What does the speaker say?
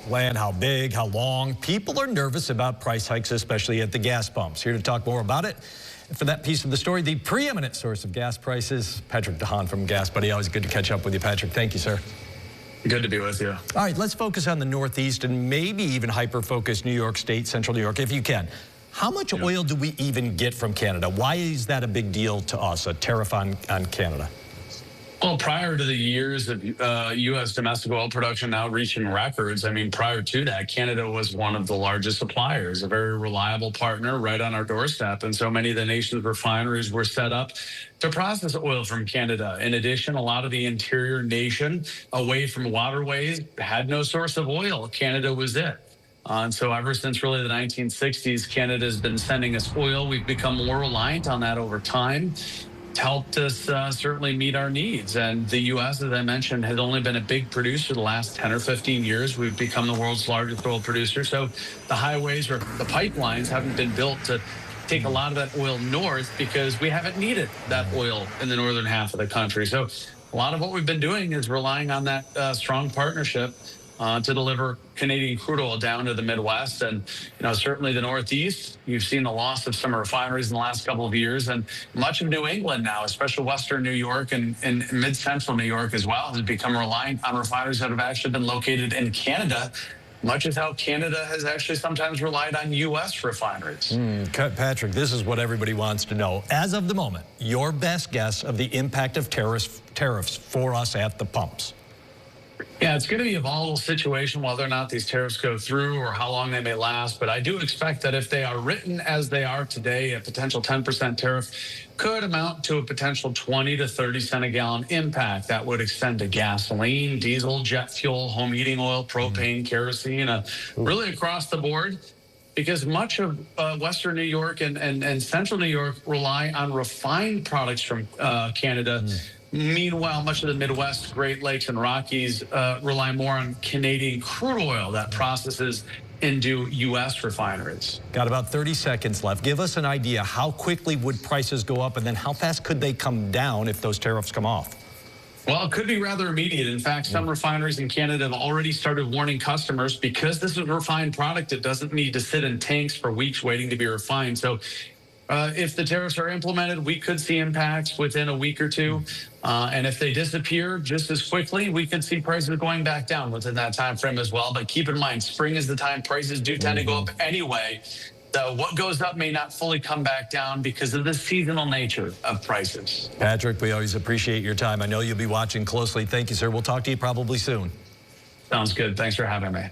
When, how big, how long? People are nervous about price hikes, especially at the gas pumps. Here to talk more about it, and for that piece of the story, the preeminent source of gas prices, Patrick DeHaan from Gas Buddy. Always good to catch up with you, Patrick. Thank you, sir. Good to be with you. All right, let's focus on the Northeast and maybe even hyper-focus New York State, Central New York, if you can. How much oil do we even get from Canada? Why is that a big deal to us, a tariff on Canada? Well, prior to the years of U.S. domestic oil production now reaching records, I mean, prior to that, Canada was one of the largest suppliers, a very reliable partner right on our doorstep. And so many of the nation's refineries were set up to process oil from Canada. In addition, a lot of the interior nation away from waterways had no source of oil. Canada was it. And so ever since really the 1960s, Canada has been sending us oil. We've become more reliant on that over time. It's helped us certainly meet our needs. And the U.S., as I mentioned, has only been a big producer the last 10 or 15 years. We've become the world's largest oil producer. So the highways or the pipelines haven't been built to take a lot of that oil north because we haven't needed that oil in the northern half of the country. So a lot of what we've been doing is relying on that strong partnership to deliver Canadian crude oil down to the Midwest. And, certainly the Northeast, you've seen the loss of some refineries in the last couple of years, and much of New England now, especially Western New York and mid-central New York as well, has become reliant on refineries that have actually been located in Canada, much as how Canada has actually sometimes relied on U.S. refineries. Patrick, this is what everybody wants to know. As of the moment, your best guess of the impact of tariffs for us at the pumps? Yeah, it's going to be a volatile situation whether or not these tariffs go through or how long they may last. But I do expect that if they are written as they are today, a potential 10% tariff could amount to a potential 20 to 30 cent a gallon impact. That would extend to gasoline, diesel, jet fuel, home heating oil, propane, kerosene, really across the board. Because much of Western New York and Central New York rely on refined products from Canada. Meanwhile, much of the Midwest, Great Lakes, and Rockies rely more on Canadian crude oil that processes into U.S. refineries. Got about 30 seconds left. Give us an idea. How quickly would prices go up, and then how fast could they come down if those tariffs come off? Well, it could be rather immediate. In fact, some refineries in Canada have already started warning customers because this is a refined product, it doesn't need to sit in tanks for weeks waiting to be refined. So if the tariffs are implemented, we could see impacts within a week or two. And if they disappear just as quickly, we could see prices going back down within that time frame as well. But keep in mind, spring is the time prices do tend to go up anyway. So what goes up may not fully come back down because of the seasonal nature of prices. Patrick, we always appreciate your time. I know you'll be watching closely. Thank you, sir. We'll talk to you probably soon. Sounds good. Thanks for having me.